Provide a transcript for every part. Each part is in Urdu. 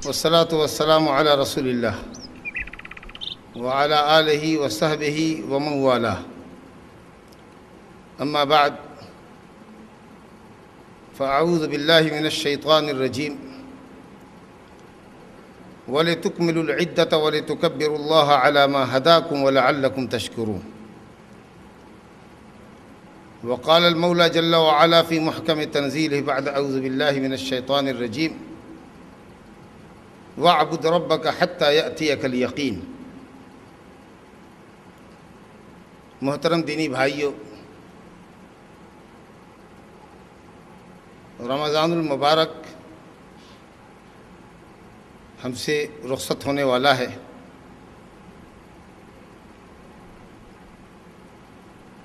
والصلاة والسلام على رسول الله وعلى آله وصحبه ومن والاه. أما بعد، فأعوذ بالله من الشيطان الرجيم. وَلِتُكْمِلُوا الْعِدَّةَ وَلِتُكَبِّرُوا اللَّهَ عَلَى مَا هَدَاكُمْ وَلَعَلَّكُمْ تَشْكُرُونَ. وقال المولى جل وعلا في محكم تنزيله بعد أعوذ بالله من الشيطان الرجيم: وَاعْبُدْ رَبَّكَ حَتَّى يَأْتِيَكَ الْيَقِينُ. محترم دینی بھائیوں، رمضان المبارک ہم سے رخصت ہونے والا ہے۔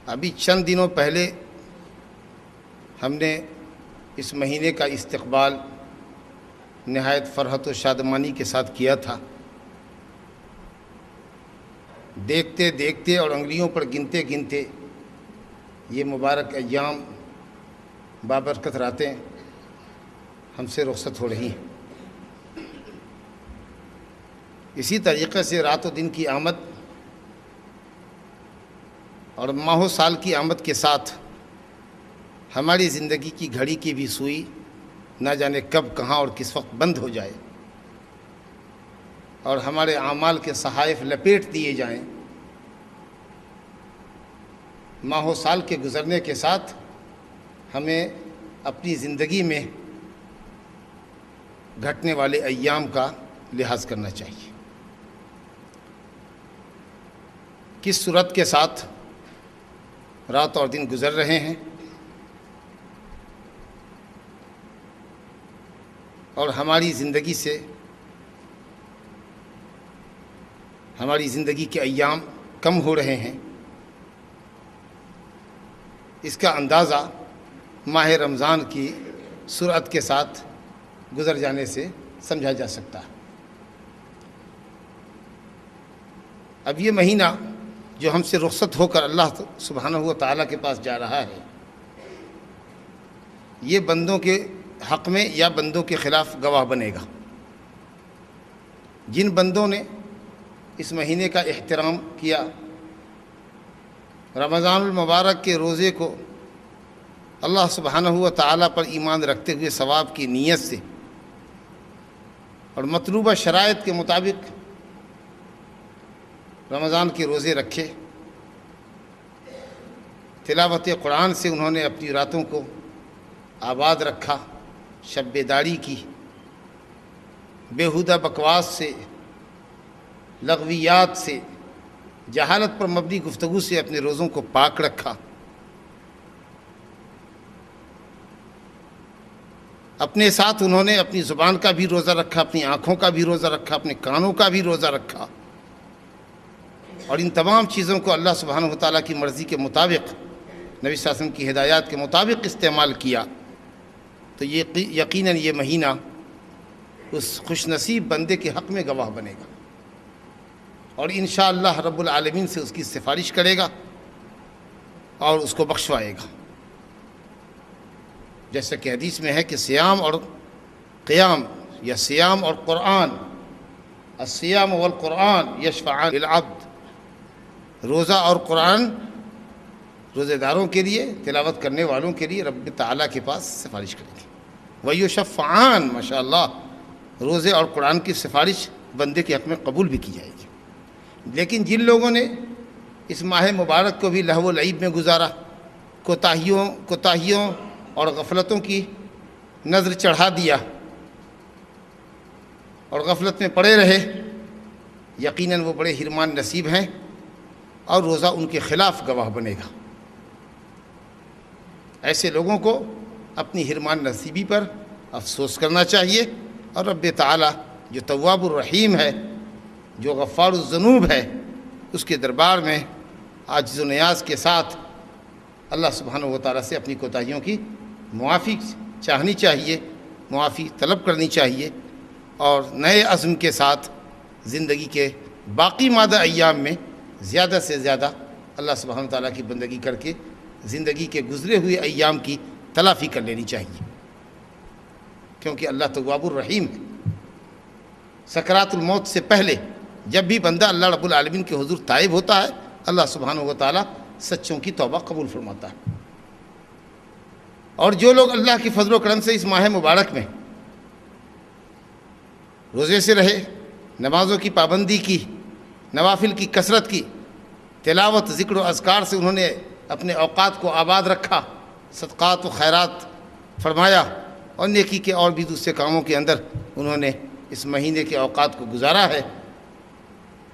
ابھی چند دنوں پہلے ہم نے اس مہینے کا استقبال نہایت فرحت و شادمانی کے ساتھ کیا تھا۔ دیکھتے دیکھتے اور انگلیوں پر گنتے گنتے یہ مبارک ایام، بابرکت راتیں ہم سے رخصت ہو رہی ہیں۔ اسی طریقے سے رات و دن کی آمد اور ماہ و سال کی آمد کے ساتھ ہماری زندگی کی گھڑی کی بھی سوئی نہ جانے کب، کہاں اور کس وقت بند ہو جائے اور ہمارے اعمال کے صحائف لپیٹ دیے جائیں۔ ماہ و سال کے گزرنے کے ساتھ ہمیں اپنی زندگی میں گھٹنے والے ایام کا لحاظ کرنا چاہیے۔ کس صورت کے ساتھ رات اور دن گزر رہے ہیں اور ہماری زندگی سے، ہماری زندگی کے ایام کم ہو رہے ہیں، اس کا اندازہ ماہ رمضان کی سرعت کے ساتھ گزر جانے سے سمجھا جا سکتا ہے۔ اب یہ مہینہ جو ہم سے رخصت ہو کر اللہ سبحانہ و تعالیٰ کے پاس جا رہا ہے، یہ بندوں کے حق میں یا بندوں کے خلاف گواہ بنے گا۔ جن بندوں نے اس مہینے کا احترام کیا، رمضان المبارک کے روزے کو اللہ سبحانہ و تعالیٰ پر ایمان رکھتے ہوئے ثواب کی نیت سے اور مطلوبہ شرائط کے مطابق رمضان کے روزے رکھے، تلاوت قرآن سے انہوں نے اپنی راتوں کو آباد رکھا، شب بیداری کی، بیہودہ بکواس سے، لغویات سے، جہالت پر مبنی گفتگو سے اپنے روزوں کو پاک رکھا، اپنے ساتھ انہوں نے اپنی زبان کا بھی روزہ رکھا، اپنی آنکھوں کا بھی روزہ رکھا، اپنے کانوں کا بھی روزہ رکھا، اور ان تمام چیزوں کو اللہ سبحانہ و تعالیٰ کی مرضی کے مطابق، نبی صلی اللہ علیہ وسلم کی ہدایات کے مطابق استعمال کیا، تو یقیناً یہ مہینہ اس خوش نصیب بندے کے حق میں گواہ بنے گا اور انشاءاللہ رب العالمین سے اس کی سفارش کرے گا اور اس کو بخشوائے گا۔ جیسا کہ حدیث میں ہے کہ سیام اور قیام یا سیام اور قرآن، السیام والقرآن یشفعان للعبد، روزہ اور قرآن روزے داروں کے لیے، تلاوت کرنے والوں کے لیے رب تعالیٰ کے پاس سفارش کریں گے۔ وَيُشَفَّعَانِ، ماشاءاللہ، روزے اور قرآن کی سفارش بندے کے حق میں قبول بھی کی جائے گی۔ لیکن جن لوگوں نے اس ماہ مبارک کو بھی لہو و لعب میں گزارا، کوتاہیوں اور غفلتوں کی نظر چڑھا دیا اور غفلت میں پڑے رہے، یقیناً وہ بڑے حرمان نصیب ہیں اور روزہ ان کے خلاف گواہ بنے گا۔ ایسے لوگوں کو اپنی حرمان نصیبی پر افسوس کرنا چاہیے اور رب تعالیٰ جو تواب الرحیم ہے، جو غفار الذنوب ہے، اس کے دربار میں عاجز و نیاز کے ساتھ اللہ سبحانہ و تعالیٰ سے اپنی کوتاہیوں کی معافی چاہنی چاہیے، معافی طلب کرنی چاہیے اور نئے عزم کے ساتھ زندگی کے باقی مادہ ایام میں زیادہ سے زیادہ اللہ سبحانہ تعالیٰ کی بندگی کر کے زندگی کے گزرے ہوئے ایام کی تلافی کر لینی چاہیے، کیونکہ اللہ تواب الرحیم ہے۔ سکرات الموت سے پہلے جب بھی بندہ اللہ رب العالمین کے حضور تائب ہوتا ہے، اللہ سبحانہ و تعالیٰ سچوں کی توبہ قبول فرماتا ہے۔ اور جو لوگ اللہ کی فضل و کرم سے اس ماہ مبارک میں روزے سے رہے، نمازوں کی پابندی کی، نوافل کی کثرت کی، تلاوت، ذکر و اذکار سے انہوں نے اپنے اوقات کو آباد رکھا، صدقات و خیرات فرمایا، اور نیکی کے اور بھی دوسرے کاموں کے اندر انہوں نے اس مہینے کے اوقات کو گزارا ہے،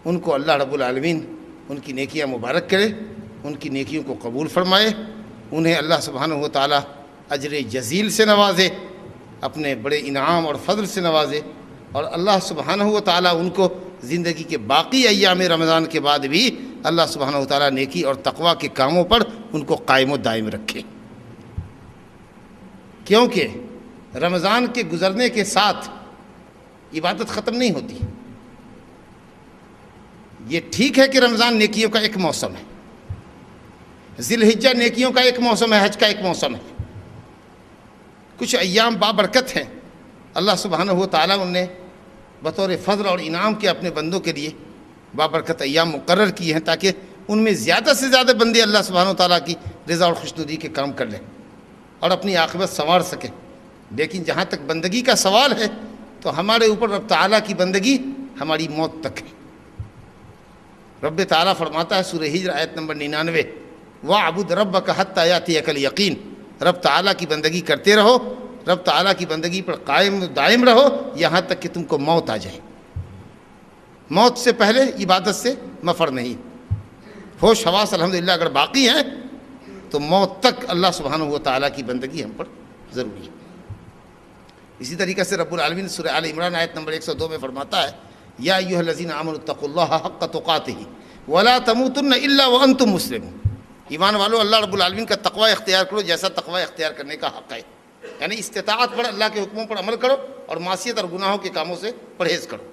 ان کو اللہ رب العالمین ان کی نیکیاں مبارک کرے، ان کی نیکیوں کو قبول فرمائے، انہیں اللہ سبحانہ و تعالیٰ اجر جزیل سے نوازے، اپنے بڑے انعام اور فضل سے نوازے، اور اللہ سبحانہ و تعالیٰ ان کو زندگی کے باقی ایام رمضان کے بعد بھی اللہ سبحانہ و تعالیٰ نیکی اور تقوی کے کاموں پر ان کو قائم و دائم رکھے، کیونکہ رمضان کے گزرنے کے ساتھ عبادت ختم نہیں ہوتی۔ یہ ٹھیک ہے کہ رمضان نیکیوں کا ایک موسم ہے، ذی الحجہ نیکیوں کا ایک موسم ہے، حج کا ایک موسم ہے، کچھ ایام بابرکت ہیں، اللہ سبحانہ و تعالیٰ نے بطور فضل اور انعام کے اپنے بندوں کے لیے بابرکت ایام مقرر کیے ہیں تاکہ ان میں زیادہ سے زیادہ بندے اللہ سبحانہ و تعالیٰ کی رضا اور خوشنودی کے کام کر لیں اور اپنی عاقبت سنوار سکیں۔ لیکن جہاں تک بندگی کا سوال ہے تو ہمارے اوپر رب تعالیٰ کی بندگی ہماری موت تک ہے۔ رب تعالیٰ فرماتا ہے سورہ ہجر آیت نمبر 99، وَاعْبُدْ رَبَّكَ حَتَّىٰ يَأْتِيَكَ الْيَقِينُ، رب تعالیٰ کی بندگی کرتے رہو، رب تعالیٰ کی بندگی پر قائم دائم رہو یہاں تک کہ تم کو موت آ جائے۔ موت سے پہلے عبادت سے مفر نہیں، ہوش حواس الحمدللہ اگر باقی ہیں تو موت تک اللہ سبحانہ و تعالیٰ کی بندگی ہم پر ضروری ہے۔ اسی طریقے سے رب العالمین سورہ آل عمران آیت نمبر 102 میں فرماتا ہے، یا ایھا الذین آمنوا اتقوا اللہ حق تقاتہ ولا تموتن الا وانتم مسلمون، ایمان والو اللہ رب العالمین کا تقوی اختیار کرو جیسا تقوی اختیار کرنے کا حق ہے، یعنی استطاعت پر اللہ کے حکموں پر عمل کرو اور معصیت اور گناہوں کے کاموں سے پرہیز کرو۔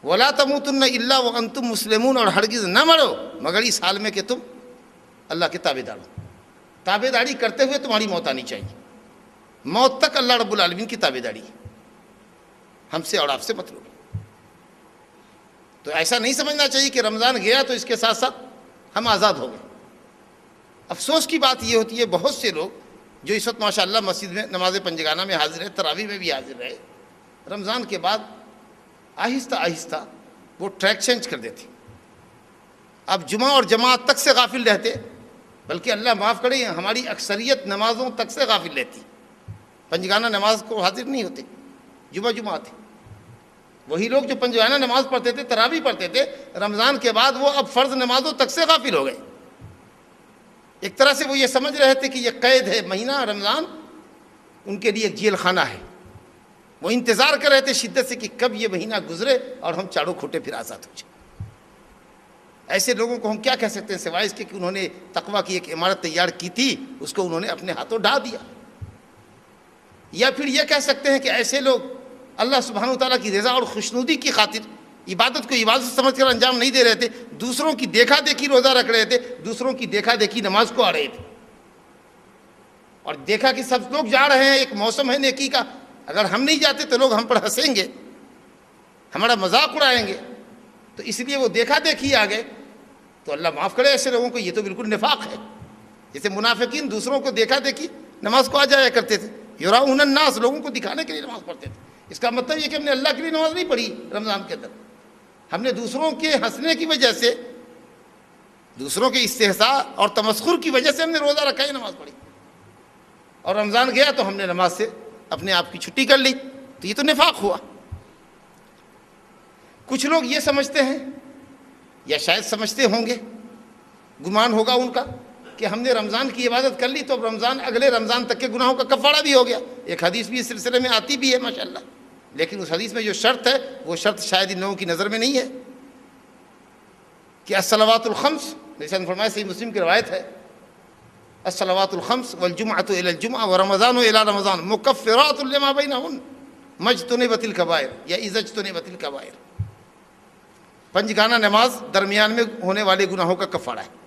ولا تموتن الا وانتم مسلمون، اور ہرگز نہ مرو مگر اس حال میں کہ تم اللہ کے تابع دار ہو۔ تابع داری کرتے ہوئے تمہاری موت آنی چاہیے، موت تک اللہ رب العالمین کی تابع داری ہے، ہم سے اور آپ سے مطلوب ہے۔ تو ایسا نہیں سمجھنا چاہیے کہ رمضان گیا تو اس کے ساتھ ساتھ ہم آزاد ہو گئے۔ افسوس کی بات یہ ہوتی ہے بہت سے لوگ جو اس وقت ماشاءاللہ مسجد میں نماز پنجگانہ میں حاضر ہے، تراویح میں بھی حاضر رہے، رمضان کے بعد آہستہ آہستہ وہ ٹریک چینج کر دیتے، اب جمعہ اور جماعت تک سے غافل رہتے، بلکہ اللہ معاف کرے ہماری اکثریت نمازوں تک سے غافل رہتی، پنجگانہ نماز کو حاضر نہیں ہوتے، جمعہ آتے۔ وہی لوگ جو پنجگانہ نماز پڑھتے تھے، تراویح پڑھتے تھے، رمضان کے بعد وہ اب فرض نمازوں تک سے غافل ہو گئے۔ ایک طرح سے وہ یہ سمجھ رہے تھے کہ یہ قید ہے، مہینہ رمضان ان کے لیے ایک جیل خانہ ہے، وہ انتظار کر رہے تھے شدت سے کہ کب یہ مہینہ گزرے اور ہم چاڑوں کھوٹے پھر آزاد ہو جائیں۔ ایسے لوگوں کو ہم کیا کہہ سکتے ہیں سوائے اس کے کہ انہوں نے تقویٰ کی ایک عمارت تیار کی تھی، اس کو انہوں نے اپنے ہاتھوں ڈھا دیا۔ یا پھر یہ کہہ سکتے ہیں کہ ایسے لوگ اللہ سبحانہ و تعالیٰ کی رضا اور خوشنودی کی خاطر عبادت کو عبادت سمجھ کر انجام نہیں دے رہے تھے، دوسروں کی دیکھا دیکھی روزہ رکھ رہے تھے، دوسروں کی دیکھا دیکھی نماز کو آ رہے تھے، اور دیکھا کہ سب لوگ جا رہے ہیں، ایک موسم ہے نیکی کا، اگر ہم نہیں جاتے تو لوگ ہم پر ہنسیں گے، ہمارا مذاق اڑائیں گے، تو اس لیے وہ دیکھا دیکھی آ گئے۔ تو اللہ معاف کرے ایسے لوگوں کو، یہ تو بالکل نفاق ہے۔ جیسے منافقین دوسروں کو دیکھا دیکھی نماز کو آ جایا کرتے تھے، یراؤن الناس، لوگوں کو دکھانے کے لیے نماز پڑھتے تھے۔ اس کا مطلب یہ کہ ہم نے اللہ کے لیے نماز نہیں پڑھی رمضان کے اندر، ہم نے دوسروں کے ہنسنے کی وجہ سے، دوسروں کے استہزاء اور تمسخر کی وجہ سے ہم نے روزہ رکھا ہے، نماز پڑھی، اور رمضان گیا تو ہم نے نماز سے اپنے آپ کی چھٹی کر لی، تو یہ تو نفاق ہوا۔ کچھ لوگ یہ سمجھتے ہیں، یا شاید سمجھتے ہوں گے، گمان ہوگا ان کا، کہ ہم نے رمضان کی عبادت کر لی تو اب رمضان اگلے رمضان تک کے گناہوں کا کفارہ بھی ہو گیا۔ ایک حدیث بھی اس سلسلے میں آتی بھی ہے ماشاءاللہ، لیکن اس حدیث میں جو شرط ہے وہ شرط شاید ان لوگوں کی نظر میں نہیں ہے کہ الصلوات الخمس، جیسے فرمایا صحیح مسلم کی روایت ہے، الصلوات الخمس والجمعۃ الی الجمعہ ورمضان الی رمضان مکفرات لما بینہن مجتنبت الکبائر یا اذا اجتنبت الکبائر۔ پنجگانہ نماز درمیان میں ہونے والے گناہوں کا کفارہ ہے،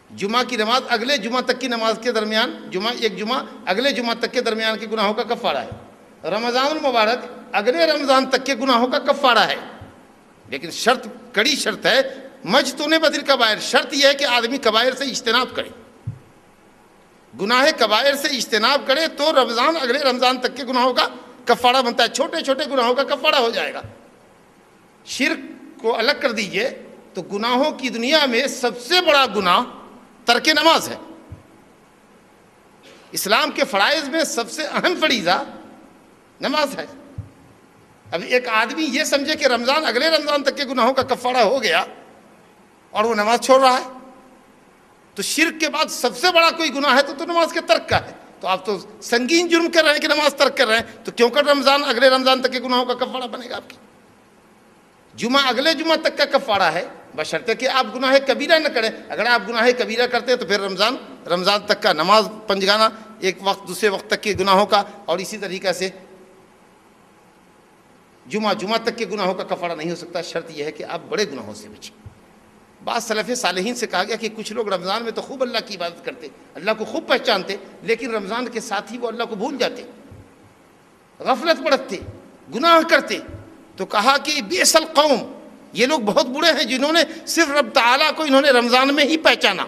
جمعہ کی نماز اگلے جمعہ تک کی نماز کے درمیان، ایک جمعہ اگلے جمعہ تک کے درمیان کے گناہوں کا کفارہ ہے، رمضان المبارک اگلے رمضان تک کے گناہوں کا کفارہ ہے، لیکن شرط، کڑی شرط ہے، مجتنب الکبائر، شرط یہ ہے کہ آدمی کبائر سے اجتناب کرے، گناہ کبائر سے اجتناب کرے تو رمضان، اگلے رمضان تک کے گناہوں کا کفارہ بنتا ہے، چھوٹے چھوٹے گناہوں کا کفارہ ہو جائے گا۔ شرک کو الگ کر دیجئے تو گناہوں کی دنیا میں سب سے بڑا گناہ ترک نماز ہے۔ اسلام کے فرائض میں سب سے اہم فریضہ نماز ہے۔ اب ایک آدمی یہ سمجھے کہ رمضان، اگلے رمضان تک کے گناہوں کا کفارہ ہو گیا اور وہ نماز چھوڑ رہا ہے، تو شرک کے بعد سب سے بڑا کوئی گناہ ہے تو نماز کے ترک کا ہے۔ تو آپ تو سنگین جرم کر رہے ہیں کہ نماز ترک کر رہے ہیں، تو کیوں کر رمضان، اگلے رمضان تک کے گناہوں کا کفارہ بنے گا آپ کی؟ جمعہ اگلے جمعہ تک کا کفارہ ہے، بشرطے کہ آپ گناہ کبیرہ نہ کریں۔ اگر آپ گناہ کبیرہ کرتے ہیں تو پھر رمضان تک کا نماز پنجگانہ، ایک وقت دوسرے وقت تک کے گناہوں کا، اور اسی طریقے سے جمعہ تک کے گناہوں کا کفارہ نہیں ہو سکتا۔ شرط یہ ہے کہ آپ بڑے گناہوں سے بچیں۔ بعض سلف صالحین سے کہا گیا کہ کچھ لوگ رمضان میں تو خوب اللہ کی عبادت کرتے، اللہ کو خوب پہچانتے، لیکن رمضان کے ساتھ ہی وہ اللہ کو بھول جاتے، غفلت برتتے، گناہ کرتے۔ تو کہا کہ بئس القوم، یہ لوگ بہت برے ہیں جنہوں نے صرف رب تعالیٰ کو انہوں نے رمضان میں ہی پہچانا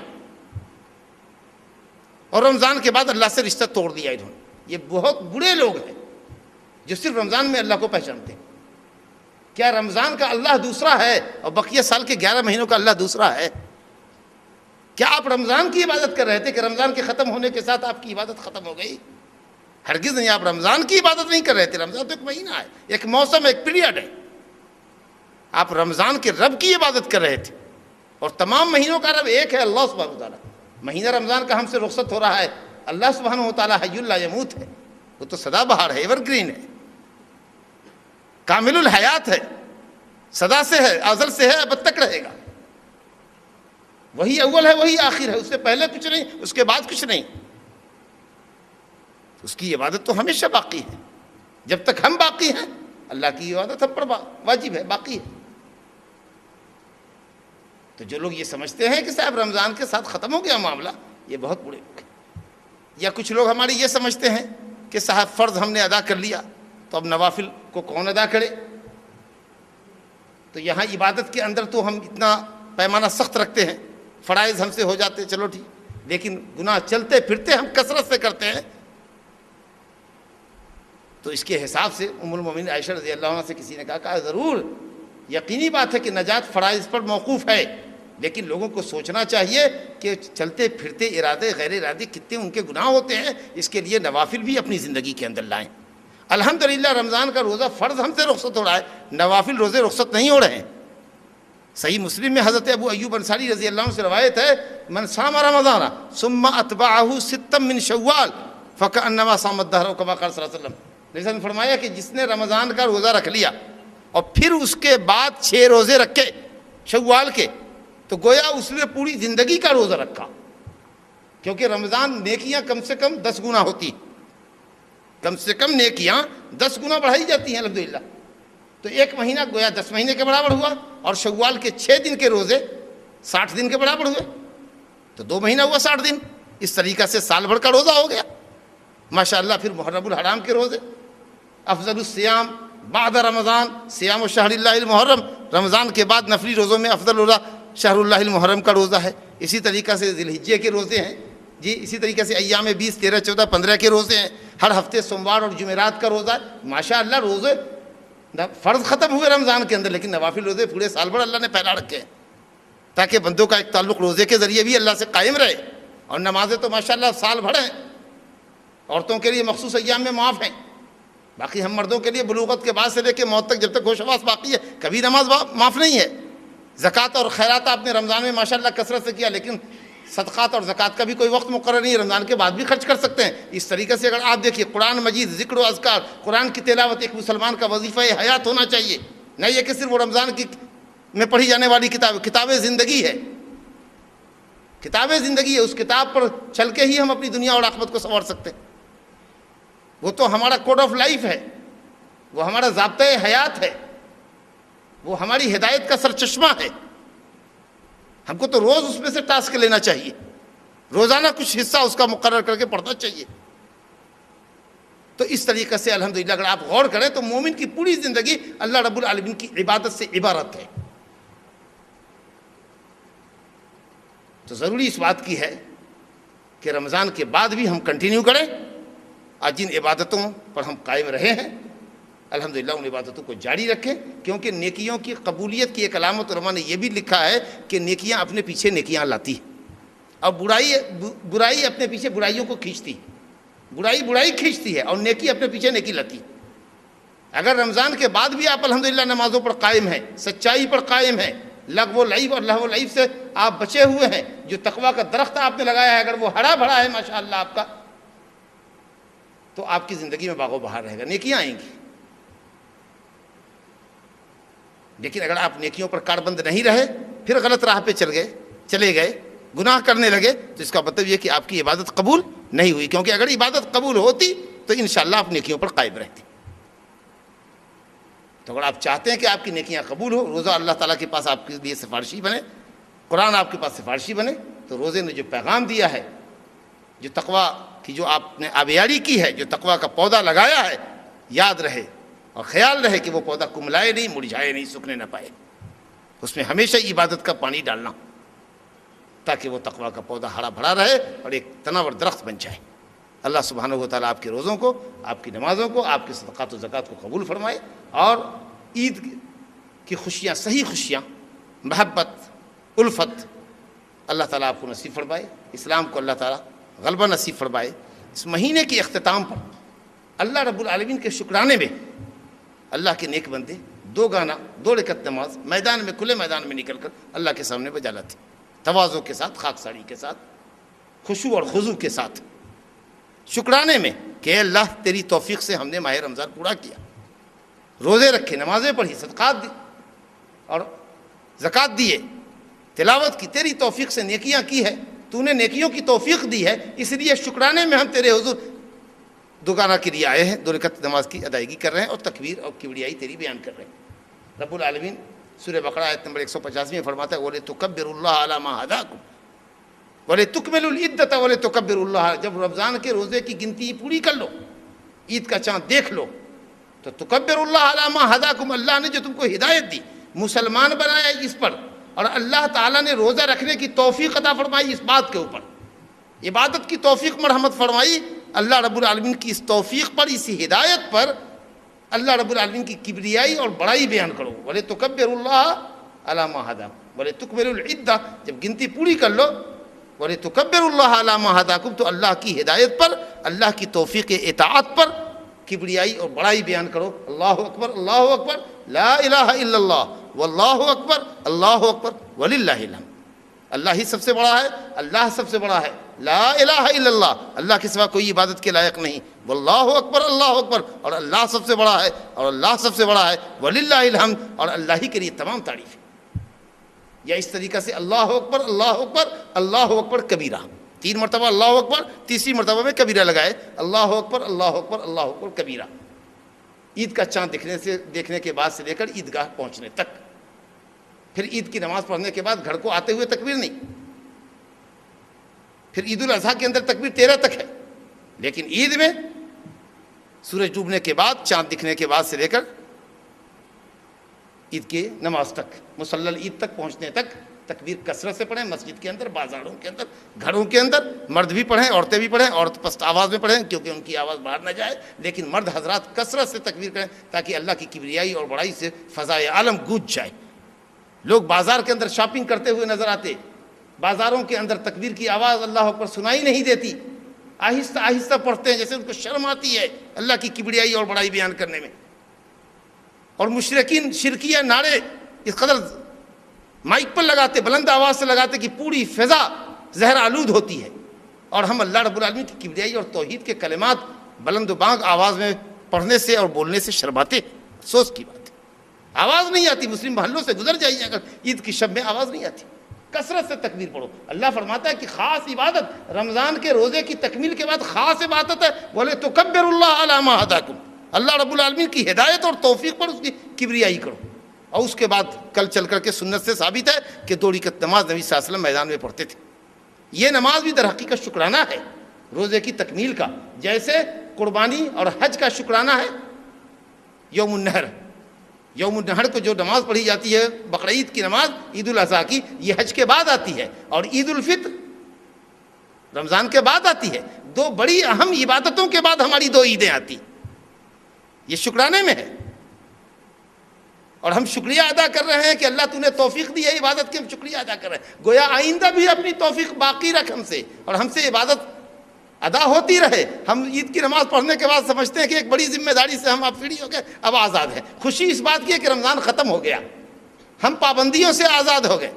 اور رمضان کے بعد اللہ سے رشتہ توڑ دیا انہوں نے۔ یہ بہت برے لوگ ہیں جو صرف رمضان میں اللہ کو پہچانتے ہیں۔ کیا رمضان کا اللہ دوسرا ہے اور بقیہ سال کے 11 مہینوں کا اللہ دوسرا ہے؟ کیا آپ رمضان کی عبادت کر رہے تھے کہ رمضان کے ختم ہونے کے ساتھ آپ کی عبادت ختم ہو گئی؟ ہرگز نہیں، آپ رمضان کی عبادت نہیں کر رہے تھے۔ رمضان تو ایک مہینہ ہے، ایک موسم ہے، ایک پیریڈ ہے۔ آپ رمضان کے رب کی عبادت کر رہے تھے، اور تمام مہینوں کا رب ایک ہے، اللہ سبحانہ وتعالیٰ۔ مہینہ رمضان کا ہم سے رخصت ہو رہا ہے، اللہ سبحانہ وتعالیٰ حی لا یموت ہے، وہ تو سدا بہار ہے، ایور گرین ہے، کامل الحیات ہے، صدا سے ہے، ازل سے ہے، اب تک رہے گا۔ وہی اول ہے، وہی آخر ہے، اس سے پہلے کچھ نہیں، اس کے بعد کچھ نہیں۔ اس کی عبادت تو ہمیشہ باقی ہے، جب تک ہم باقی ہیں اللہ کی عبادت ہم پر واجب ہے، باقی ہے۔ تو جو لوگ یہ سمجھتے ہیں کہ صاحب رمضان کے ساتھ ختم ہو گیا معاملہ، یہ بہت برے لوگ ہیں۔ یا کچھ لوگ ہماری یہ سمجھتے ہیں کہ صاحب فرض ہم نے ادا کر لیا تو اب نوافل کو کون ادا کرے؟ تو یہاں عبادت کے اندر تو ہم اتنا پیمانہ سخت رکھتے ہیں، فرائض ہم سے ہو جاتے، چلو ٹھیک، لیکن گناہ چلتے پھرتے ہم کثرت سے کرتے ہیں۔ تو اس کے حساب سے ام المومنین عائشہ رضی اللہ عنہ سے کسی نے کہا ضرور یقینی بات ہے کہ نجات فرائض پر موقوف ہے، لیکن لوگوں کو سوچنا چاہیے کہ چلتے پھرتے ارادے غیر ارادے کتنے ان کے گناہ ہوتے ہیں، اس کے لیے نوافل بھی اپنی زندگی کے اندر لائیں۔ الحمدللہ رمضان کا روزہ فرض ہم سے رخصت ہو رہا ہے، نوافل روزے رخصت نہیں ہو رہے ہیں۔ صحیح مسلم میں حضرت ابو ایوب انصاری رضی اللہ عنہ سے روایت ہے، من صام رمضان ثم اتبعہ ستا من شوال فکأنما صام الدہر، کما قال صلی اللہ علیہ وسلم۔ نے فرمایا کہ جس نے رمضان کا روزہ رکھ لیا اور پھر اس کے بعد 6 روزے رکھے شوال کے، تو گویا اس نے پوری زندگی کا روزہ رکھا، کیونکہ رمضان نیکیاں کم سے کم 10 گنا ہوتی، کم سے کم نیکیاں 10 گنا بڑھائی جاتی ہیں الحمدللہ۔ تو ایک مہینہ گویا 10 مہینے کے برابر ہوا، اور شوال کے 6 دن کے روزے 60 دن کے برابر ہوئے، تو 2 مہینہ ہوا 60 دن، اس طریقہ سے سال بھر کا روزہ ہو گیا ماشاءاللہ۔ پھر محرم الحرام کے روزے، افضل الصیام بعد رمضان صیام شہر اللہ المحرم، رمضان کے بعد نفلی روزوں میں افضل روزہ شہر اللہ المحرم کا روزہ ہے۔ اسی طریقہ سے ذی الحجہ کے روزے ہیں جی، اسی طریقے سے ایام 20، 13، 14، 15 کے روزے ہیں، ہر ہفتے سوموار اور جمعرات کا روزہ ہے ماشاءاللہ۔ روزے فرض ختم ہوئے رمضان کے اندر، لیکن نوافل روزے پورے سال بھر اللہ نے پھیلا رکھے ہیں، تاکہ بندوں کا ایک تعلق روزے کے ذریعے بھی اللہ سے قائم رہے۔ اور نمازیں تو ماشاءاللہ سال بھر ہیں، عورتوں کے لیے مخصوص ایام میں معاف ہیں، باقی ہم مردوں کے لیے بلوغت کے بعد سے لے کے موت تک جب تک ہوش حواس باقی ہے کبھی نماز معاف نہیں ہے۔ زکوٰۃ اور خیرات آپ نے رمضان میں ماشاءاللہ کثرت سے کیا، لیکن صدقات اور زکوٰۃ کا بھی کوئی وقت مقرر نہیں ہے، رمضان کے بعد بھی خرچ کر سکتے ہیں۔ اس طریقے سے اگر آپ دیکھیے قرآن مجید، ذکر و اذکار، قرآن کی تلاوت ایک مسلمان کا وظیفہ حیات ہونا چاہیے، نہ یہ کہ صرف وہ رمضان کی میں پڑھی جانے والی کتاب زندگی ہے، کتاب زندگی ہے، اس کتاب پر چل کے ہی ہم اپنی دنیا اور آخرت کو سنوار سکتے ہیں۔ وہ تو ہمارا کوڈ آف لائف ہے، وہ ہمارا ضابطۂ حیات ہے، وہ ہماری ہدایت کا سرچشمہ ہے۔ ہم کو تو روز اس میں سے ٹاسک لینا چاہیے، روزانہ کچھ حصہ اس کا مقرر کر کے پڑھنا چاہیے۔ تو اس طریقے سے الحمدللہ اگر آپ غور کریں تو مومن کی پوری زندگی اللہ رب العالمین کی عبادت سے عبارت ہے. تو ضروری اس بات کی ہے کہ رمضان کے بعد بھی ہم کنٹینیو کریں اور جن عبادتوں پر ہم قائم رہے ہیں الحمدللہ ان عبادتوں کو جاری رکھیں، کیونکہ نیکیوں کی قبولیت کی ایک علامت علماء نے یہ بھی لکھا ہے کہ نیکیاں اپنے پیچھے نیکیاں لاتی ہیں اور برائی اپنے پیچھے برائیوں کو کھینچتی ہے. برائی کھینچتی ہے اور نیکی اپنے پیچھے نیکی لاتی. اگر رمضان کے بعد بھی آپ الحمدللہ نمازوں پر قائم ہیں، سچائی پر قائم ہیں، لغو و لعب اور لہو و لعب سے آپ بچے ہوئے ہیں، جو تقویٰ کا درخت آپ نے لگایا ہے اگر وہ ہرا بھرا ہے ماشاءاللہ آپ کا، تو آپ کی زندگی میں باغ و بہار رہے گا، نیکیاں آئیں گی. لیکن اگر آپ نیکیوں پر کاربند نہیں رہے، پھر غلط راہ پہ چلے گئے، گناہ کرنے لگے، تو اس کا مطلب یہ کہ آپ کی عبادت قبول نہیں ہوئی، کیونکہ اگر عبادت قبول ہوتی تو انشاءاللہ آپ نیکیوں پر قائم رہتی. تو اگر آپ چاہتے ہیں کہ آپ کی نیکیاں قبول ہو، روزہ اللہ تعالیٰ کے پاس آپ کے لیے سفارشی بنے، قرآن آپ کے پاس سفارشی بنے، تو روزے نے جو پیغام دیا ہے، جو تقویٰ کی جو آپ نے آبیاری کی ہے، جو تقویٰ کا پودا لگایا ہے، یاد رہے اور خیال رہے کہ وہ پودا کملائے نہیں، مرجھائے نہیں، سوکھنے نہ پائے. اس میں ہمیشہ عبادت کا پانی ڈالنا تاکہ وہ تقویٰ کا پودا ہرا بھرا رہے اور ایک تناور درخت بن جائے. اللہ سبحانہ و تعالیٰ آپ کے روزوں کو، آپ کی نمازوں کو، آپ کے صدقات و زکوٰۃ کو قبول فرمائے اور عید کی خوشیاں، صحیح خوشیاں، محبت، الفت اللہ تعالیٰ آپ کو نصیب فرمائے. اسلام کو اللہ تعالیٰ غلبہ نصیب فرمائے. اس مہینے کے اختتام پر اللہ رب العالمین کے شکرانے میں اللہ کے نیک بندے 2 رکعت نماز میدان میں، کھلے میدان میں نکل کر اللہ کے سامنے بجا لاتے، تواضع کے ساتھ، خاکساری کے ساتھ، خشوع اور خضوع کے ساتھ، شکرانے میں کہ اے اللہ تیری توفیق سے ہم نے ماہ رمضان پورا کیا، روزے رکھے، نمازیں پڑھی، صدقات دی اور زکوٰۃ دیے، تلاوت کی، تیری توفیق سے نیکیاں کی ہے، تو نے نیکیوں کی توفیق دی ہے، اس لیے شکرانے میں ہم تیرے حضور دوگانہ کے لیے آئے ہیں، 2 رکعت نماز کی ادائیگی کر رہے ہیں اور تکبیر اور کبریائی تیری بیان کر رہے ہیں. رب العالمین سورہ بقرہ آیت نمبر 185 میں فرماتا ہے وَلِتُكَبِّرُوا اللَّهَ عَلَىٰ مَا هَدَاكُمْ وَلِتُكْمِلُوا الْعِدَّةَ وَلِتُكَبِّرُوا اللَّهَ. جب رمضان کے روزے کی گنتی پوری کر لو، عید کا چاند دیکھ لو، تو تکبروا اللہ علی ما ہداکم، اللہ نے جو تم کو ہدایت دی، مسلمان بنایا اس پر، اور اللہ تعالیٰ نے روزہ رکھنے کی توفیق عطا فرمائی اس بات کے اوپر، عبادت کی توفیق مرحمت فرمائی. اللہ رب العالمین کی اس توفیق پر، اس ہدایت پر اللہ رب العالمین کی کبریائی اور بڑائی بیان کرو. وَلِتُكَبِّرُوا اللَّهَ عَلَىٰ مَا هَدَاكُمْ وَلِتُكْمِلُوا الْعِدَّةَ. جب گنتی پوری کر لو، وَلِتُكَبِّرُوا اللَّهَ عَلَىٰ مَا هَدَاكُمْ، تو اللہ کی ہدایت پر، اللہ کی توفیق اطاعت پر کبریائی اور بڑائی بیان کرو. اللہ اکبر، اللہ اکبر، لا الہ الا اللہ، واللہ اکبر، اللہ اکبر، وللہ الحمد. اللہ ہی سب سے بڑا ہے، اللہ سب سے بڑا ہے، لا الہ الا اللہ، اللہ کے سوا کوئی عبادت کے لائق نہیں، واللہ اکبر، اللہ اکبر، اور اللہ سب سے بڑا ہے، اور اللہ سب سے بڑا ہے، وللہ الحمد، اور اللہ ہی کے لیے تمام تعریف ہے. یا اس طریقہ سے اللہ اکبر، اللہ اکبر، اللہ اکبر کبیرہ، 3 مرتبہ اللہ اکبر، تیسری مرتبہ میں کبیرہ لگائے، اللہ اکبر، اللہ اکبر، اللہ اکبر کبیرہ. عید کا چاند دیکھنے کے بعد سے لے کر عیدگاہ پہنچنے تک. پھر عید کی نماز پڑھنے کے بعد گھر کو آتے ہوئے تکبیر نہیں. پھر عید الاضحیٰ کے اندر تکبیر 13 تک ہے، لیکن عید میں سورج ڈوبنے کے بعد، چاند دکھنے کے بعد سے لے کر عید کی نماز تک، مسلل عید تک پہنچنے تک تکبیر کثرت سے پڑھیں. مسجد کے اندر، بازاروں کے اندر، گھروں کے اندر، مرد بھی پڑھیں، عورتیں بھی پڑھیں. عورت پست آواز میں پڑھیں کیونکہ ان کی آواز باہر نہ جائے، لیکن مرد حضرات کثرت سے تکبیر کریں تاکہ اللہ کی کبریائی اور بڑائی سے فضائے عالم گونج جائے. لوگ بازار کے اندر شاپنگ کرتے ہوئے نظر آتے، بازاروں کے اندر تکبیر کی آواز اللہ اکبر سنائی نہیں دیتی، آہستہ آہستہ پڑھتے ہیں جیسے ان کو شرم آتی ہے اللہ کی کبریائی اور بڑائی بیان کرنے میں. اور مشرکین شرکیہ نعرے اس قدر مائک پر لگاتے، بلند آواز سے لگاتے کہ پوری فضا زہر آلود ہوتی ہے، اور ہم اللہ رب العالمین کی کبریائی اور توحید کے کلمات بلند و بانگ آواز میں پڑھنے سے اور بولنے سے شرماتے. افسوس کی بات ہے، آواز نہیں آتی. مسلم محلوں سے گزر جائیے اگر عید کی شب میں آواز نہیں آتی، کثرت سے تکبیر پڑھو. اللہ فرماتا ہے کہ خاص عبادت رمضان کے روزے کی تکمیل کے بعد خاص عبادت ہے، وَلِتُكَبِّرُوا اللَّهَ عَلَىٰ مَا هَدَاكُمْ. اللہ رب العالمین کی ہدایت اور توفیق پر اس کی کبریائی کرو. اور اس کے بعد کل چل کر کے سنت سے ثابت ہے کہ 2 رکعت نماز نبی صلی اللہ علیہ وسلم میدان میں پڑھتے تھے. یہ نماز بھی در حقیقت شکرانہ ہے روزے کی تکمیل کا. جیسے قربانی اور حج کا شکرانہ ہے یوم النحر. یوم النحر کو جو نماز پڑھی جاتی ہے بقرعید کی نماز، عید الاضحیٰ کی، یہ حج کے بعد آتی ہے، اور عید الفطر رمضان کے بعد آتی ہے. دو بڑی اہم عبادتوں کے بعد ہماری دو عیدیں آتی، یہ شکرانے میں ہے. اور ہم شکریہ ادا کر رہے ہیں کہ اللہ تو نے توفیق دی ہے عبادت کی، ہم شکریہ ادا کر رہے ہیں. گویا آئندہ بھی اپنی توفیق باقی رکھ ہم سے، اور ہم سے عبادت ادا ہوتی رہے. ہم عید کی نماز پڑھنے کے بعد سمجھتے ہیں کہ ایک بڑی ذمہ داری سے ہم اب فری ہو گئے، اب آزاد ہیں. خوشی اس بات کی ہے کہ رمضان ختم ہو گیا، ہم پابندیوں سے آزاد ہو گئے.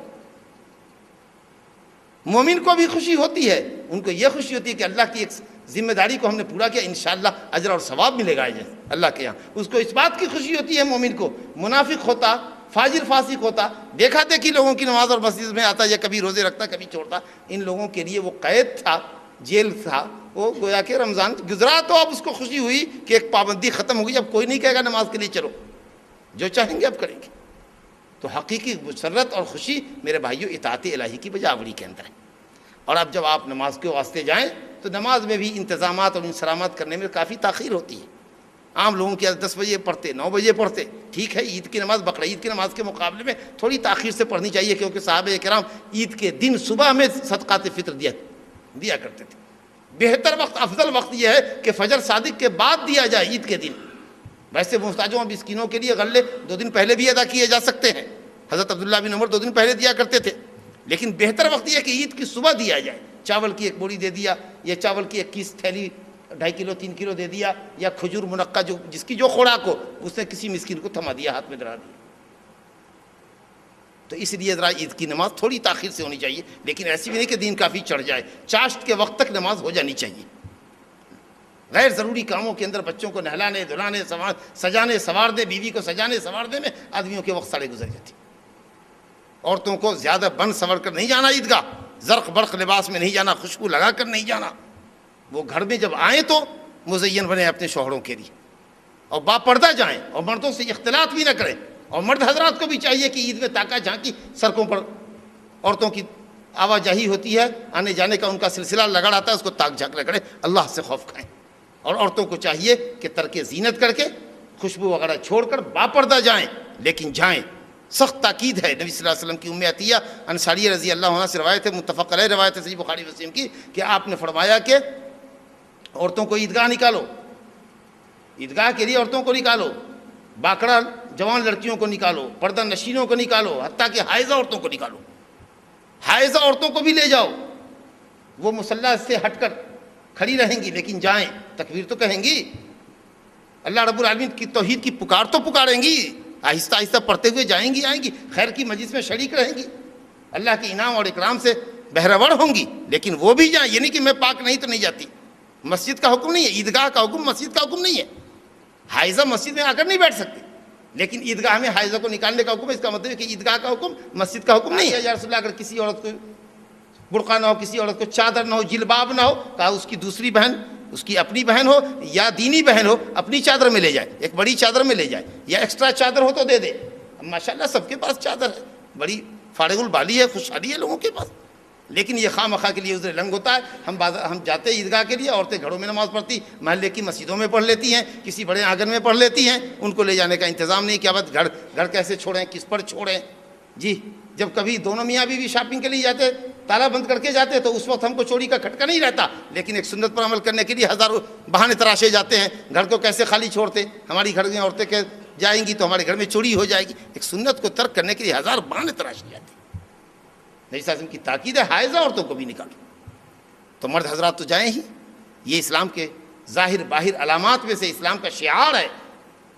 مومن کو بھی خوشی ہوتی ہے، ان کو یہ خوشی ہوتی ہے کہ اللہ کی ایک ذمہ داری کو ہم نے پورا کیا، انشاءاللہ اجر اور ثواب ملے گا اللہ کے یہاں. اس کو اس بات کی خوشی ہوتی ہے مومن کو. منافق ہوتا، فاجر فاسق ہوتا، دیکھا دیکھی لوگوں کی نماز اور مسجد میں آتا، یا کبھی روزے رکھتا کبھی چھوڑتا، ان لوگوں کے لیے وہ قید تھا، جیل تھا. وہ گویا کہ رمضان گزرا تو اب اس کو خوشی ہوئی کہ ایک پابندی ختم ہو گئی، اب کوئی نہیں کہے گا نماز کے لیے چلو، جو چاہیں گے اب کریں گے. تو حقیقی مسرت اور خوشی میرے بھائیوں اطاعت الہی کی بجاوری کے اندر ہے. اور اب جب آپ نماز کے واسطے جائیں تو نماز میں بھی انتظامات اور انصرامات کرنے میں کافی تاخیر ہوتی ہے. عام لوگوں کے 10 بجے پڑھتے، 9 بجے پڑھتے، ٹھیک ہے. عید کی نماز بقرعید کی نماز کے مقابلے میں تھوڑی تاخیر سے پڑھنی چاہیے، کیونکہ صحابہ کرام عید کے دن صبح میں صدقات فطر دیا کرتے تھے. بہتر وقت، افضل وقت یہ ہے کہ فجر صادق کے بعد دیا جائے عید کے دن. ویسے محتاجوں اور مسکینوں کے لیے غلے 2 دن پہلے بھی ادا کیے جا سکتے ہیں. حضرت عبداللہ بن عمر 2 دن پہلے دیا کرتے تھے، لیکن بہتر وقت یہ ہے کہ عید کی صبح دیا جائے. چاول کی 1 بوری دے دیا، یا چاول کی 21 تھیلی 2.5 کلو 3 کلو دے دیا، یا کھجور منقع جو جس کی جو خوراک ہو اس نے کسی مسکین کو تھما دیا، ہاتھ میں ڈرا دیا. تو اس لیے ذرا عید کی نماز تھوڑی تاخیر سے ہونی چاہیے، لیکن ایسی بھی نہیں کہ دین کافی چڑھ جائے. چاشت کے وقت تک نماز ہو جانی چاہیے. غیر ضروری کاموں کے اندر بچوں کو نہلانے دھلانے سجانے سنوارنے، بیوی کو سجانے سنوارنے میں آدمیوں کے وقت ساڑے گزر جاتے. عورتوں کو زیادہ بن سنور کر نہیں جانا عیدگاہ، زرق برق لباس میں نہیں جانا، خوشبو لگا کر نہیں جانا. وہ گھر میں جب آئیں تو مزین بنے اپنے شوہروں کے لیے، اور باپردہ جائیں، اور مردوں سے اختلاط بھی نہ کریں. اور مرد حضرات کو بھی چاہیے کہ عید میں تاکہ جھانکی سڑکوں پر عورتوں کی آواجاہی ہوتی ہے، آنے جانے کا ان کا سلسلہ لگا رہتا ہے، اس کو تاک جھانک نہ کریں، اللہ سے خوف کھائیں. اور عورتوں کو چاہیے کہ ترک زینت کر کے خوشبو وغیرہ چھوڑ کر باپردہ جائیں، لیکن جائیں. سخت تاکید ہے. نبی صلی اللہ علیہ وسلم کی ام عطیہ انصاریہ رضی اللہ عنہ سے روایت ہے، متفق علیہ روایت ہے صحیح بخاری مسلم کی، کہ آپ نے فرمایا کہ عورتوں کو عیدگاہ نکالو، عیدگاہ کے لیے عورتوں کو نکالو، باکڑا جوان لڑکیوں کو نکالو، پردہ نشینوں کو نکالو، حتیٰ کہ حائضہ عورتوں کو نکالو. حائضہ عورتوں کو بھی لے جاؤ، وہ مصلی سے ہٹ کر کھڑی رہیں گی لیکن جائیں، تکبیر تو کہیں گی، اللہ رب العالمین کی توحید کی پکار تو پکاریں گی، آہستہ آہستہ پڑھتے ہوئے جائیں گی، آئیں گی، خیر کی مجلس میں شریک رہیں گی، اللہ کے انعام اور اکرام سے بہرور ہوں گی. لیکن وہ بھی جائیں، یہ نہیں کہ میں پاک نہیں تو نہیں جاتی. مسجد کا حکم نہیں ہے، عیدگاہ کا حکم، مسجد کا حکم نہیں ہے. حائضہ مسجد میں آ کر نہیں بیٹھ سکتی، لیکن عیدگاہ میں حائضہ کو نکالنے کا حکم ہے. اس کا مطلب ہے کہ عیدگاہ کا حکم مسجد کا حکم نہیں ہے. یا رسول اللہ، اگر کسی عورت کو برقع نہ ہو، کسی عورت کو چادر نہ ہو، جلباب نہ ہو، کہا اس کی دوسری بہن، اس کی اپنی بہن ہو یا دینی بہن ہو، اپنی چادر میں لے جائے، ایک بڑی چادر میں لے جائے، یا ایکسٹرا چادر ہو تو دے دے. ماشاءاللہ سب کے پاس چادر ہے، بڑی فارغ البالی ہے، خوشحالی ہے لوگوں کے پاس. لیکن یہ خواہ مخواہ کے لیے عذر لنگ ہوتا ہے. ہم جاتے ہیں عیدگاہ کے لیے، عورتیں گھروں میں نماز پڑھتی، محلے کی مسجدوں میں پڑھ لیتی ہیں، کسی بڑے آنگن میں پڑھ لیتی ہیں، ان کو لے جانے کا انتظام نہیں. کیا بات، گھر کیسے چھوڑیں، کس پر چھوڑیں. جی جب کبھی دونوں میاں بیوی شاپنگ کے لیے جاتے، تالا بند کر کے جاتے، تو اس وقت ہم کو چوری کا کھٹکا نہیں رہتا، لیکن ایک سنت پر عمل کرنے کے لیے ہزاروں بہانے تراشے جاتے ہیں. گھر کو کیسے خالی چھوڑتے، ہماری گھر میں عورتیں کہ جائیں گی تو ہمارے گھر میں چوری ہو جائے گی. ایک سنت کو ترک کرنے کے لیے ہزار بہانے تراشے جاتے ہیں. نبی صلی اللہ علیہ وسلم کی تاکید ہے، حائضہ عورتوں کو بھی نکالو. تو مرد حضرات تو جائیں ہی. یہ اسلام کے ظاہر باہر علامات میں سے اسلام کا شعار ہے.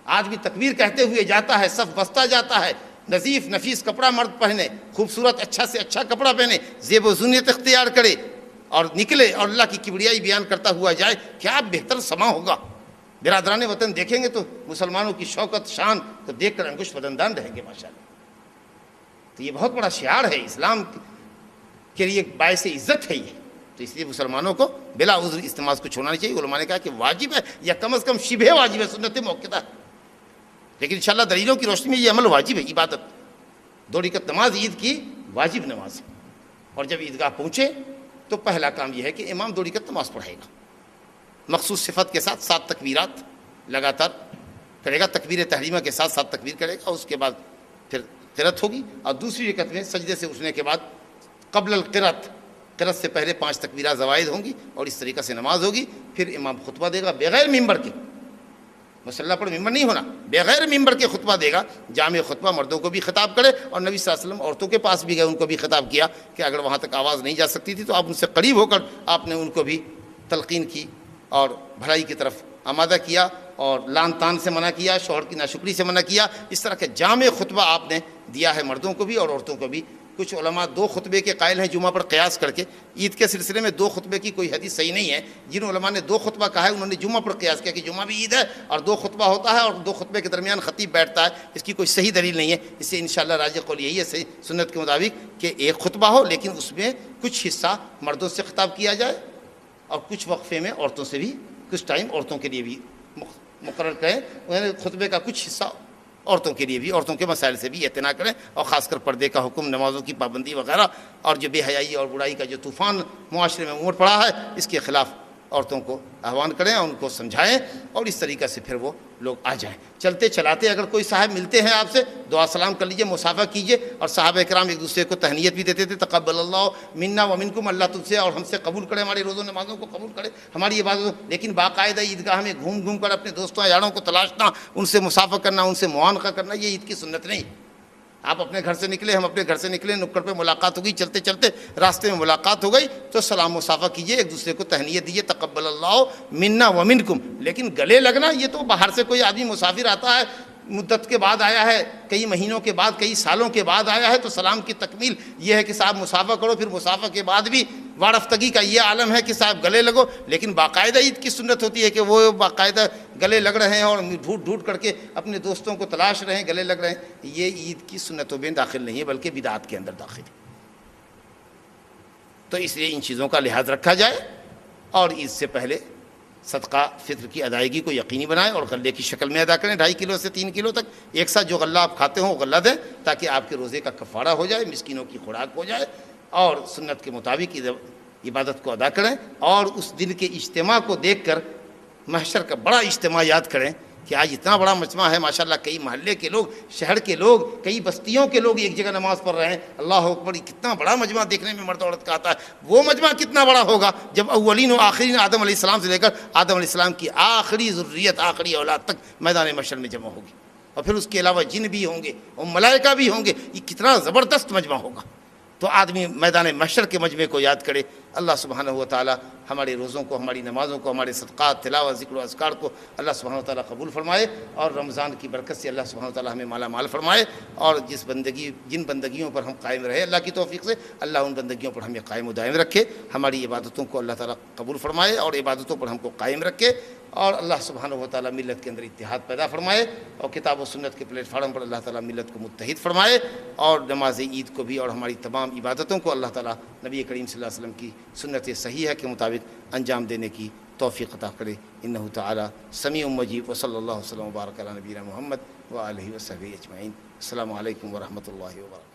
آج بھی تکبیر کہتے ہوئے جاتا ہے، صف بستہ جاتا ہے، نظیف نفیس کپڑا مرد پہنے، خوبصورت اچھا سے اچھا کپڑا پہنے، زیب و زینت اختیار کرے اور نکلے اور اللہ کی کبریائی بیان کرتا ہوا جائے. کیا بہتر سما ہوگا. برادران وطن دیکھیں گے تو مسلمانوں کی شوکت شان کو دیکھ کر انگشت بدندان رہیں گے ماشاءاللہ. تو یہ بہت بڑا شعار ہے اسلام کے لیے، باعث عزت ہے یہ. تو اس لیے مسلمانوں کو بلا عذر اس نماز کو چھوڑنا نہیں چاہیے. علماء نے کہا کہ واجب ہے، یا کم از کم شبہ واجب ہے، سنت موقعہ ہے، لیکن انشاءاللہ دلیلوں کی روشنی میں یہ عمل واجب ہے. عبادت 2 رکعت نماز عید کی واجب نماز ہے. اور جب عیدگاہ پہنچے تو پہلا کام یہ ہے کہ امام 2 رکعت نماز پڑھائے گا. مخصوص صفت کے ساتھ 7 تکبیرات لگاتار کرے گا، تکبیر تحریمہ کے ساتھ 7 تکبیر کرے گا، اس کے بعد پھر قرأت ہوگی، اور دوسری رکعت میں سجدے سے اٹھنے کے بعد قبل القرأت، قرأت سے پہلے 5 تکبیرات زوائد ہوں گی، اور اس طریقے سے نماز ہوگی۔ پھر امام خطبہ دے گا بغیر ممبر کے، مصلی پر ممبر نہیں ہونا، بغیر ممبر کے خطبہ دے گا، جامع خطبہ، مردوں کو بھی خطاب کرے، اور نبی صلی اللہ علیہ وسلم عورتوں کے پاس بھی گئے، ان کو بھی خطاب کیا کہ اگر وہاں تک آواز نہیں جا سکتی تھی تو آپ ان سے قریب ہو کر آپ نے ان کو بھی تلقین کی اور بھلائی کی طرف آمادہ کیا، اور لان تان سے منع کیا، شوہر کی ناشکری سے منع کیا۔ اس طرح کے جامع خطبہ آپ نے دیا ہے مردوں کو بھی اور عورتوں کو بھی۔ کچھ علماء 2 خطبے کے قائل ہیں جمعہ پر قیاس کر کے، عید کے سلسلے میں 2 خطبے کی کوئی حدیث صحیح نہیں ہے۔ جن علماء نے 2 خطبہ کہا ہے انہوں نے جمعہ پر قیاس کیا کہ جمعہ بھی عید ہے اور 2 خطبہ ہوتا ہے اور 2 خطبے کے درمیان خطیب بیٹھتا ہے، اس کی کوئی صحیح دلیل نہیں ہے۔ اس سے انشاءاللہ راجح قول یہی ہے صحیح سنت کے مطابق کہ ایک خطبہ ہو لیکن اس میں کچھ حصہ مردوں سے خطاب کیا جائے اور کچھ وقفے میں عورتوں سے بھی، کچھ ٹائم عورتوں کے لیے بھی مقرر کریں، خطبے کا کچھ حصہ عورتوں کے لیے بھی، عورتوں کے مسائل سے بھی اعتنا کریں، اور خاص کر پردے کا حکم، نمازوں کی پابندی وغیرہ، اور جو بے حیائی اور برائی کا جو طوفان معاشرے میں امور پڑا ہے اس کے خلاف عورتوں کو آہوان کریں اور ان کو سمجھائیں، اور اس طریقے سے پھر وہ لوگ آ جائیں۔ چلتے چلاتے اگر کوئی صاحب ملتے ہیں آپ سے، دعا سلام کر لیجئے، مصافحہ کیجئے، اور صحابہ کرام ایک دوسرے کو تہنیت بھی دیتے تھے، تقبل اللہ منا ومنکم، اللہ تم سے اور ہم سے قبول کرے، ہماری روزوں نمازوں کو قبول کرے، ہماری عبادتوں۔ لیکن باقاعدہ عیدگاہ میں گھوم گھوم کر اپنے دوستوں یاروں کو تلاشنا، ان سے مصافحہ کرنا، ان سے معانقہ کرنا، یہ عید کی سنت نہیں۔ آپ اپنے گھر سے نکلے، ہم اپنے گھر سے نکلے، نکڑ پہ ملاقات ہو گئی، چلتے چلتے راستے میں ملاقات ہو گئی تو سلام مصافحہ کیجئے، ایک دوسرے کو تہنیت دیجئے، تقبل اللہ منا ومنکم۔ لیکن گلے لگنا، یہ تو باہر سے کوئی آدمی مسافر آتا ہے، مدت کے بعد آیا ہے، کئی مہینوں کے بعد، کئی سالوں کے بعد آیا ہے، تو سلام کی تکمیل یہ ہے کہ صاحب مصافحہ کرو، پھر مصافحہ کے بعد بھی وارفتگی کا یہ عالم ہے کہ صاحب گلے لگو۔ لیکن باقاعدہ عید کی سنت ہوتی ہے کہ وہ باقاعدہ گلے لگ رہے ہیں اور ڈھونڈ ڈھونڈ کر کے اپنے دوستوں کو تلاش رہے ہیں، گلے لگ رہے ہیں۔ یہ عید کی سنتوں میں داخل نہیں ہے بلکہ بدعات کے اندر داخل ہے۔ تو اس لیے ان چیزوں کا لحاظ رکھا جائے، اور عید سے پہلے صدقہ فطر کی ادائیگی کو یقینی بنائیں اور غلے کی شکل میں ادا کریں، 2.5 کلو سے 3 کلو تک ایک ساتھ جو غلہ آپ کھاتے ہوں وہ غلہ دیں، تاکہ آپ کے روزے کا کفارہ ہو جائے، مسکینوں کی خوراک ہو جائے، اور سنت کے مطابق عبادت کو ادا کریں، اور اس دن کے اجتماع کو دیکھ کر محشر کا بڑا اجتماع یاد کریں کہ آج اتنا بڑا مجمع ہے، ماشاءاللہ کئی محلے کے لوگ، شہر کے لوگ، کئی بستیوں کے لوگ ایک جگہ نماز پڑھ رہے ہیں، اللہ اکبر، کتنا بڑا مجمع دیکھنے میں مرد عورت کا آتا ہے۔ وہ مجمع کتنا بڑا ہوگا جب اولین و آخرین آدم علیہ السلام سے لے کر آدم علیہ السلام کی آخری ذریت، آخری اولاد تک میدان محشر میں جمع ہوگی، اور پھر اس کے علاوہ جن بھی ہوں گے اور ملائکہ بھی ہوں گے، یہ کتنا زبردست مجمع ہوگا۔ تو آدمی میدان محشر کے مجمع کو یاد کرے۔ اللہ سبحانہ و تعالی ہمارے روزوں کو، ہماری نمازوں کو، ہمارے صدقات، تلاوت، ذکر و اذکار کو اللہ سبحانہ و تعالی قبول فرمائے، اور رمضان کی برکت سے اللہ سبحانہ و تعالی ہمیں مالا مال فرمائے، اور جن بندگیوں پر ہم قائم رہے اللہ کی توفیق سے، اللہ ان بندگیوں پر ہمیں قائم و دائم رکھے، ہماری عبادتوں کو اللہ تعالی قبول فرمائے اور عبادتوں پر ہم کو قائم رکھے، اور اللہ سبحانہ و تعالی ملت کے اندر اتحاد پیدا فرمائے، اور کتاب و سنت کے پلیٹ فارم پر اللہ تعالی ملت کو متحد فرمائے، اور نماز عید کو بھی اور ہماری تمام عبادتوں کو اللہ تعالی نبی کریم صلی اللہ علیہ وسلم کی سنت صحیحہ کے مطابق انجام دینے کی توفیق عطا کرے۔ انہ تعالی سمیع مجیب، وصلی اللہ وسلم وبارک علی نبینا محمد وآلہ وصحبہ اجمعین۔ السلام علیکم ورحمۃ اللہ وبرکاتہ۔